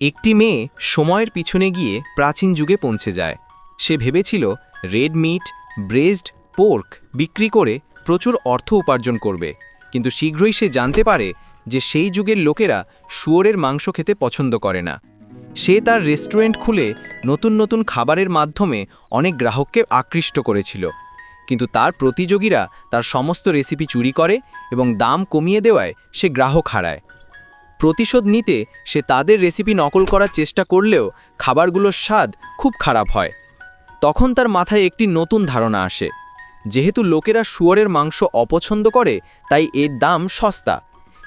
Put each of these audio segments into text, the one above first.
একটি মেয়ে সময়ের পিছনে গিয়ে প্রাচীন যুগে পৌঁছে যায়। সে ভেবেছিল রেড মিট, ব্রেজড পোর্ক বিক্রি করে প্রচুর অর্থ উপার্জন করবে, কিন্তু শীঘ্রই সে জানতে পারে যে সেই যুগের লোকেরা শুয়োরের মাংস খেতে পছন্দ করে না। সে তার রেস্টুরেন্ট খুলে নতুন নতুন খাবারের মাধ্যমে অনেক গ্রাহককে আকৃষ্ট করেছিল, কিন্তু তার প্রতিযোগীরা তার সমস্ত রেসিপি চুরি করে এবং দাম কমিয়ে দেওয়ায় সে গ্রাহক হারায়। প্রতিশোধ নিতে সে তাদের রেসিপি নকল করার চেষ্টা করলেও খাবারগুলোর স্বাদ খুব খারাপ হয়। তখন তার মাথায় একটি নতুন ধারণা আসে। যেহেতু লোকেরা শুয়োরের মাংস অপছন্দ করে, তাই এর দাম সস্তা।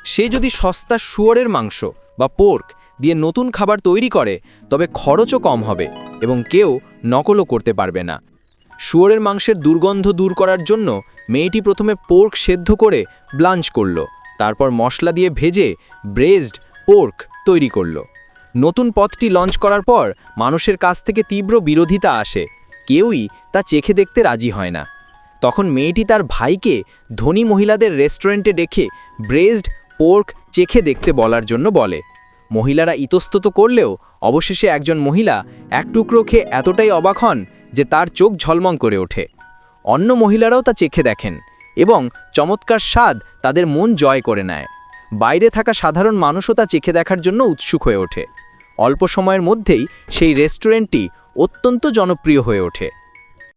সে যদি সস্তা শুয়োরের মাংস বা পোর্ক দিয়ে নতুন খাবার তৈরি করে, তবে খরচও কম হবে এবং কেউ নকলও করতে পারবে না। শুয়োরের মাংসের দুর্গন্ধ দূর করার জন্য মেয়েটি প্রথমে পোর্ক সেদ্ধ করে ব্লাঞ্চ করল, তারপর মশলা দিয়ে ভেজে ব্রেজড পোর্ক তৈরি করল। নতুন পথটি লঞ্চ করার পর মানুষের কাছ থেকে তীব্র বিরোধিতা আসে, কেউই তা চেখে দেখতে রাজি হয় না। তখন মেয়েটি তার ভাইকে ধনী মহিলাদের রেস্টুরেন্টে ডেকে ব্রেজড পোর্ক চেখে দেখতে বলার জন্য বলে। মহিলারা ইতস্তত করলেও অবশেষে একজন মহিলা এক টুকরো খেয়ে এতটাই অবাক হন যে তার চোখ ঝলমল করে ওঠে। অন্য মহিলারাও তা চেখে দেখেন এবং চমৎকার স্বাদ তাদের মন জয় করে নেয়। বাইরে থাকা সাধারণ মানুষও তা চেখে দেখার জন্য উৎসুক হয়ে ওঠে। অল্প সময়ের মধ্যেই সেই রেস্টুরেন্টটি অত্যন্ত জনপ্রিয় হয়ে ওঠে।